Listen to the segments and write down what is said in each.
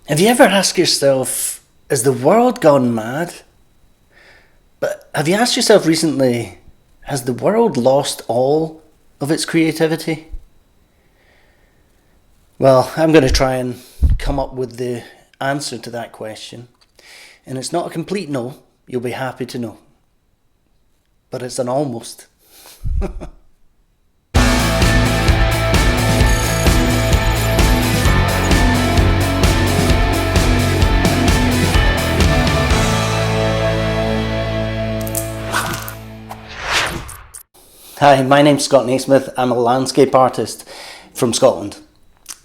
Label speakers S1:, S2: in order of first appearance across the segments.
S1: Have you ever asked yourself, has the world gone mad? But have you asked yourself recently, has the world lost all of its creativity? Well, I'm going to try and come up with the answer to that question. And it's not a complete no, you'll be happy to know. But it's an almost. Hi, my name's Scott Naismith. I'm a landscape artist from Scotland.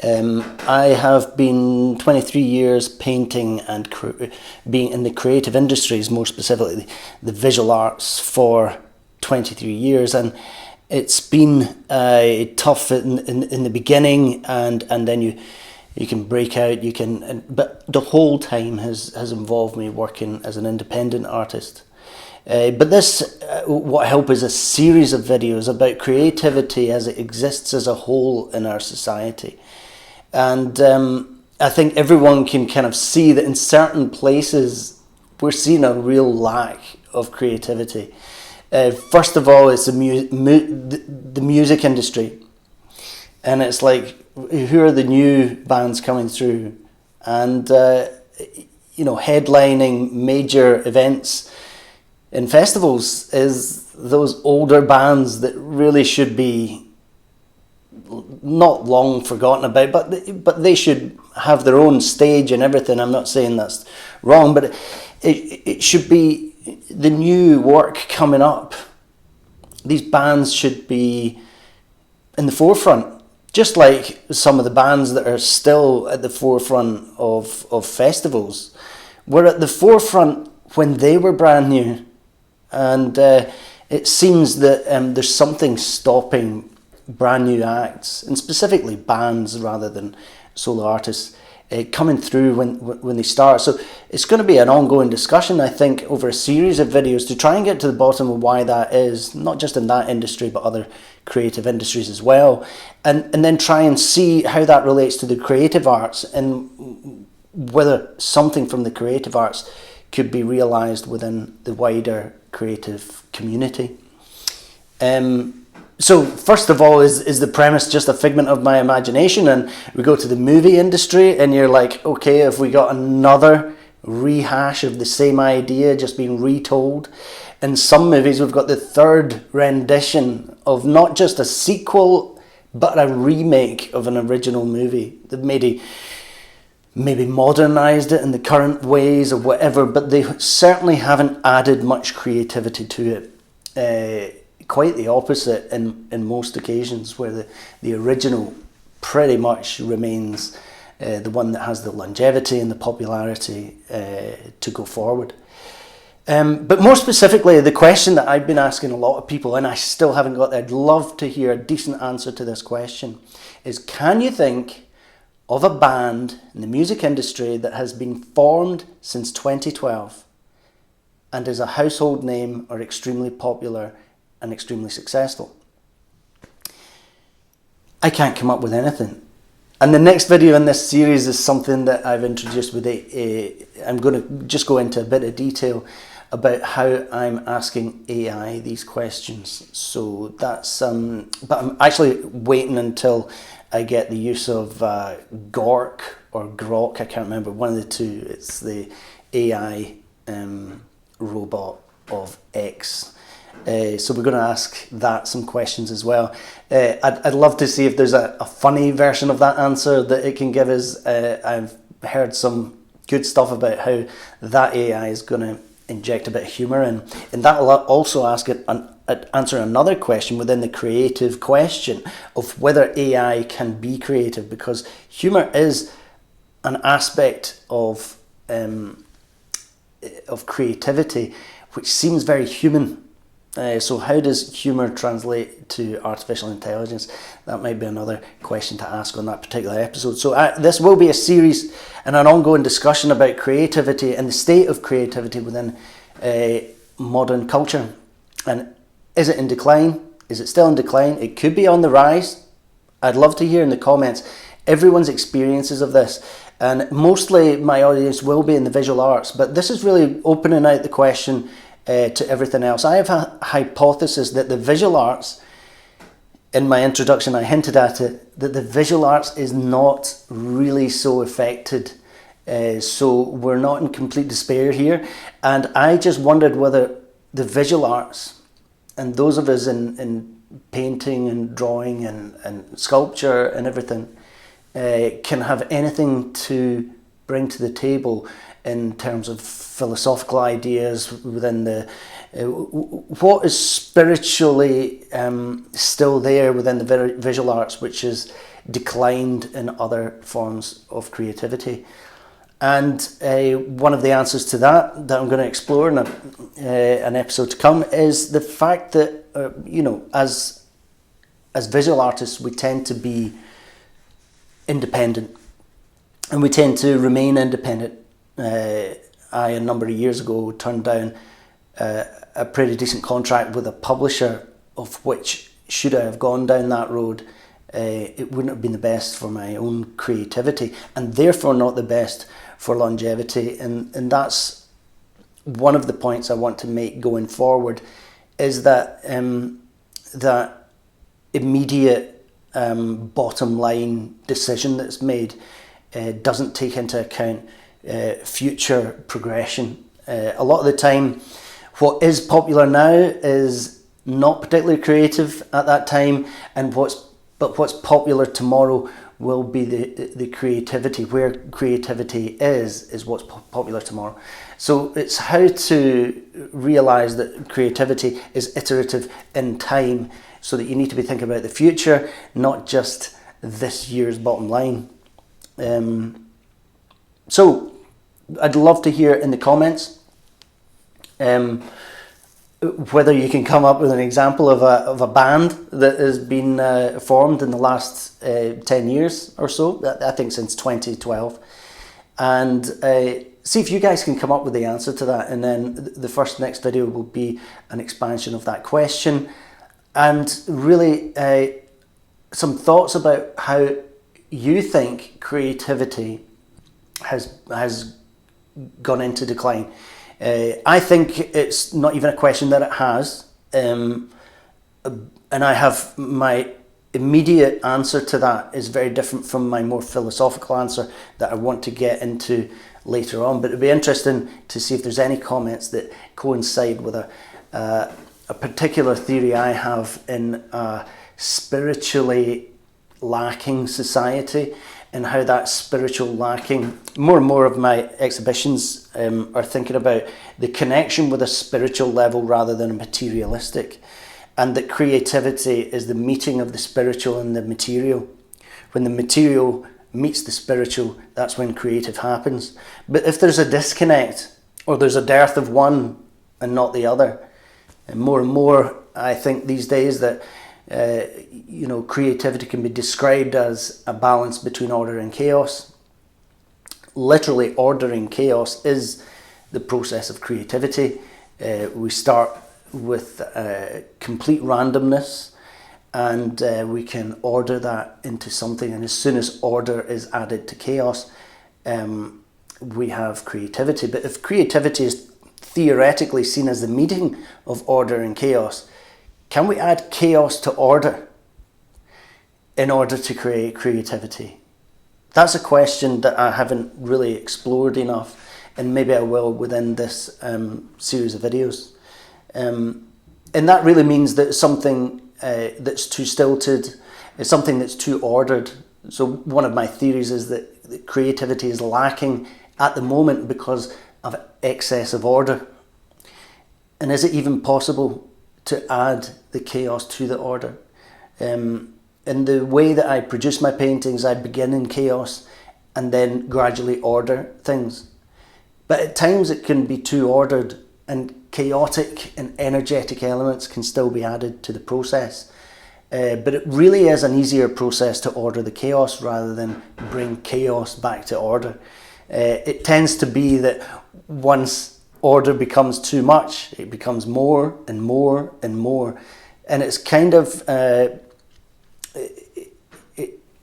S1: I have been 23 years painting and being in the creative industries, more specifically the visual arts, for 23 years, and it's been tough in the beginning, and then you can break out, but the whole time has involved me working as an independent artist. But this, what I hope, is a series of videos about creativity as it exists as a whole in our society. And I think everyone can kind of see that in certain places we're seeing a real lack of creativity. First of all, it's the music industry. And it's like, who are the new bands coming through? And, headlining major events in festivals is those older bands that really should be not long forgotten about, but they should have their own stage and everything. I'm not saying that's wrong, but it should be the new work coming up. These bands should be in the forefront, just like some of the bands that are still at the forefront of festivals were at the forefront when they were brand new. And it seems that there's something stopping brand new acts, and specifically bands rather than solo artists, coming through when they start. So it's going to be an ongoing discussion, I think, over a series of videos to try and get to the bottom of why that is, not just in that industry but other creative industries as well, and then try and see how that relates to the creative arts and whether something from the creative arts could be realised within the wider creative community. So first of all, is the premise just a figment of my imagination? And we go to the movie industry and you're like, okay, have we got another rehash of the same idea just being retold? In some movies we've got the third rendition of not just a sequel but a remake of an original movie that maybe modernised it in the current ways or whatever, but they certainly haven't added much creativity to it. Quite the opposite in most occasions, where the original pretty much remains the one that has the longevity and the popularity to go forward. But more specifically, the question that I've been asking a lot of people, and I still haven't got there, I'd love to hear a decent answer to this question, is can you think of a band in the music industry that has been formed since 2012 and is a household name or extremely popular and extremely successful? I can't come up with anything. And the next video in this series is something that I've introduced with I'm going to just go into a bit of detail about how I'm asking AI these questions. So that's, but I'm actually waiting until I get the use of Gork or Grok, I can't remember, one of the two. It's the AI robot of X. So we're going to ask that some questions as well. I'd love to see if there's a funny version of that answer that it can give us. I've heard some good stuff about how that AI is going to inject a bit of humour in, and that will also answer another question within the creative question of whether AI can be creative, because humour is an aspect of creativity which seems very human. So how does humour translate to artificial intelligence? That might be another question to ask on that particular episode. So this will be a series and an ongoing discussion about creativity and the state of creativity within modern culture. And is it in decline? Is it still in decline? It could be on the rise. I'd love to hear in the comments everyone's experiences of this. And mostly my audience will be in the visual arts, but this is really opening out the question to everything else. I have a hypothesis that the visual arts, in my introduction I hinted at it, that the visual arts is not really so affected. So we're not in complete despair here. And I just wondered whether the visual arts, and those of us in painting and drawing and sculpture and everything, can have anything to bring to the table in terms of philosophical ideas within the what is spiritually still there within the visual arts, which is declined in other forms of creativity. And one of the answers to that I'm going to explore in an episode to come is the fact that as visual artists we tend to be independent, and we tend to remain independent. I, a number of years ago, turned down a pretty decent contract with a publisher, of which, should I have gone down that road, it wouldn't have been the best for my own creativity, and therefore not the best for longevity. And that's one of the points I want to make going forward, is that that immediate bottom line decision that's made doesn't take into account future progression. A lot of the time, what is popular now is not particularly creative at that time, and what's popular tomorrow will be the creativity. Where creativity is what's popular tomorrow. So it's how to realise that creativity is iterative in time, so that you need to be thinking about the future, not just this year's bottom line. So I'd love to hear in the comments whether you can come up with an example of a band that has been formed in the last 10 years or so, I think since 2012, and see if you guys can come up with the answer to that. And then the next video will be an expansion of that question, and really some thoughts about how you think creativity has gone into decline. I think it's not even a question that it has, and I have my immediate answer to that is very different from my more philosophical answer that I want to get into later on. But it'd be interesting to see if there's any comments that coincide with a particular theory I have in a spiritually lacking society, and how that spiritual lacking, more and more of my exhibitions are thinking about the connection with a spiritual level rather than a materialistic, and that creativity is the meeting of the spiritual and the material. When the material meets the spiritual, that's when creative happens. But if there's a disconnect, or there's a dearth of one and not the other, and more I think these days that creativity can be described as a balance between order and chaos. Literally, ordering chaos is the process of creativity. We start with complete randomness, and we can order that into something, and as soon as order is added to chaos, we have creativity. But if creativity is theoretically seen as the meeting of order and chaos, can we add chaos to order in order to create creativity? That's a question that I haven't really explored enough, and maybe I will within this series of videos. And that really means that something that's too stilted is something that's too ordered. So one of my theories is that creativity is lacking at the moment because of excess of order. And is it even possible to add the chaos to the order? In the way that I produce my paintings, I begin in chaos and then gradually order things. But at times it can be too ordered, and chaotic and energetic elements can still be added to the process. But it really is an easier process to order the chaos rather than bring chaos back to order. It tends to be that once order becomes too much, it becomes more and more and more, and it's kind of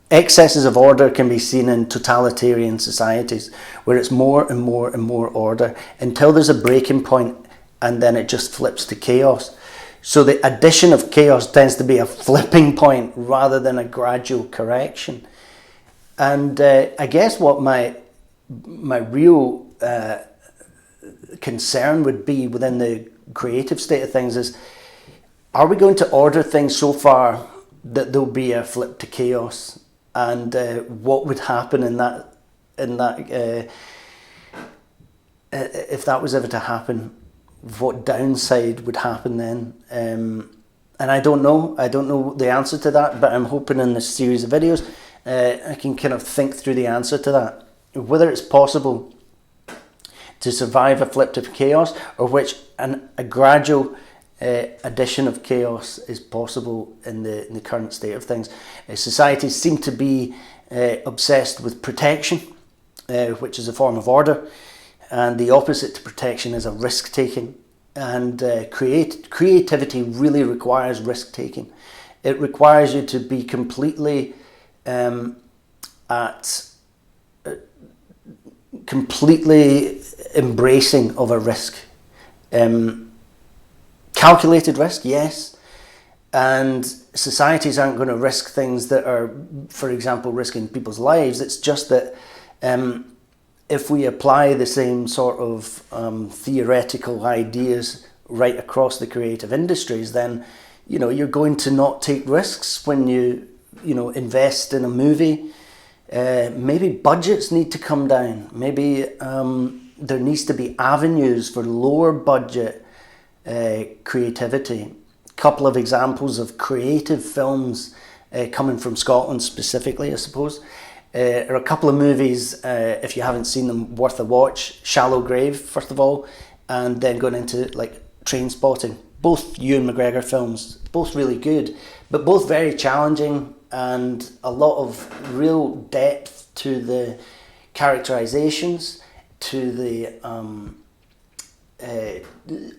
S1: Excesses of order can be seen in totalitarian societies where it's more and more and more order until there's a breaking point, and then it just flips to chaos. So the addition of chaos tends to be a flipping point rather than a gradual correction. And I guess what my real concern would be within the creative state of things is, are we going to order things so far that there'll be a flip to chaos? And what would happen in that if that was ever to happen? What downside would happen then? And I don't know the answer to that, but I'm hoping in this series of videos I can kind of think through the answer to that, whether it's possible to survive a flip to chaos, or a gradual addition of chaos is possible in the current state of things. Societies seem to be obsessed with protection, which is a form of order, and the opposite to protection is a risk-taking. And creativity really requires risk-taking. It requires you to be completely completely embracing of a risk. Calculated risk, yes. And societies aren't going to risk things that are, for example, risking people's lives. It's just that if we apply the same sort of theoretical ideas right across the creative industries, then you're going to not take risks when you invest in a movie. Maybe budgets need to come down. Maybe there needs to be avenues for lower budget creativity. A couple of examples of creative films coming from Scotland specifically, I suppose. There are a couple of movies, if you haven't seen them, worth a watch. Shallow Grave, first of all, and then going into like Trainspotting. Both Ewan McGregor films, both really good, but both very challenging, and a lot of real depth to the characterizations, to the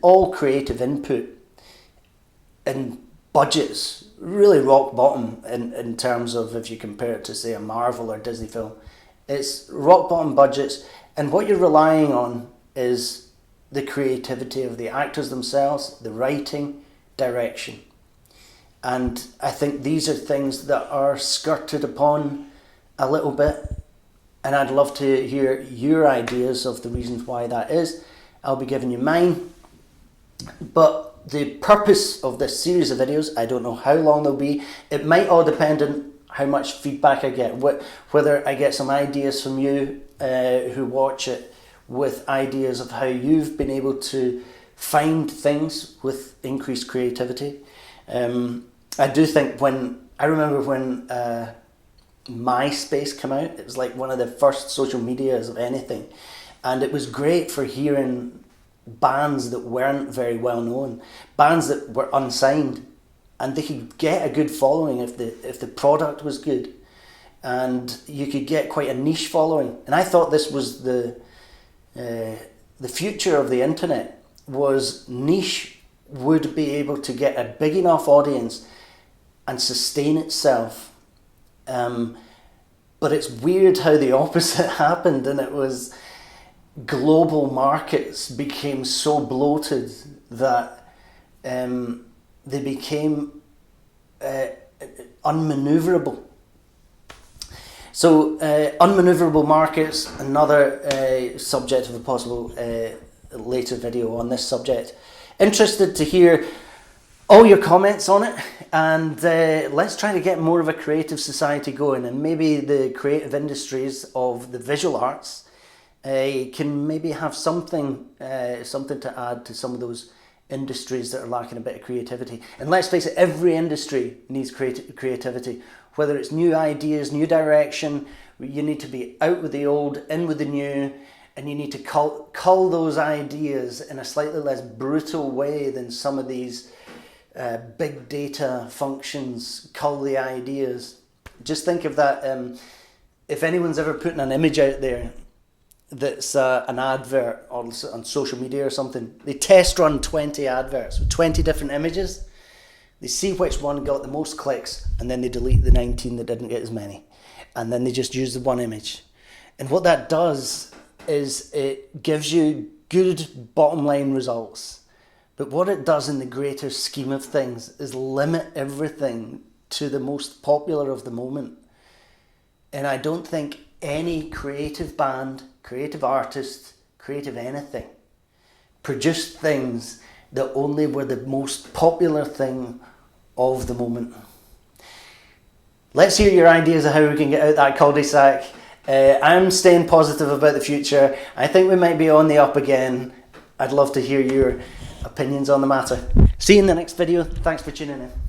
S1: all creative input, and budgets really rock bottom in terms of, if you compare it to say a Marvel or Disney film, it's rock bottom budgets, and what you're relying on is the creativity of the actors themselves, the writing, direction. And I think these are things that are skirted upon a little bit, and I'd love to hear your ideas of the reasons why that is. I'll be giving you mine. But the purpose of this series of videos, I don't know how long they'll be. It might all depend on how much feedback I get, whether I get some ideas from you who watch it, with ideas of how you've been able to find things with increased creativity. I do think I remember when MySpace came out, it was like one of the first social medias of anything, and it was great for hearing bands that weren't very well known, bands that were unsigned, and they could get a good following if the product was good, and you could get quite a niche following. And I thought this was the future of the internet, was niche would be able to get a big enough audience and sustain itself. But it's weird how the opposite happened, and it was global markets became so bloated that they became unmaneuverable. So unmaneuverable markets, another subject of a possible later video on this subject. Interested to hear all your comments on it, and let's try to get more of a creative society going, and maybe the creative industries of the visual arts can maybe have something to add to some of those industries that are lacking a bit of creativity. And let's face it, every industry needs creativity, whether it's new ideas, new direction. You need to be out with the old, in with the new, and you need to cull those ideas in a slightly less brutal way than some of these big data functions cull the ideas. Just think of that. If anyone's ever putting an image out there that's an advert on social media or something, they test run 20 adverts with 20 different images. They see which one got the most clicks, and then they delete the 19 that didn't get as many. and then they just use the one image. And what that does is it gives you good bottom line results. But what it does in the greater scheme of things is limit everything to the most popular of the moment. And I don't think any creative band, creative artist, creative anything produced things that only were the most popular thing of the moment. Let's hear your ideas of how we can get out that cul-de-sac. I'm staying positive about the future. I think we might be on the up again. I'd love to hear your opinions on the matter. See you in the next video. Thanks for tuning in.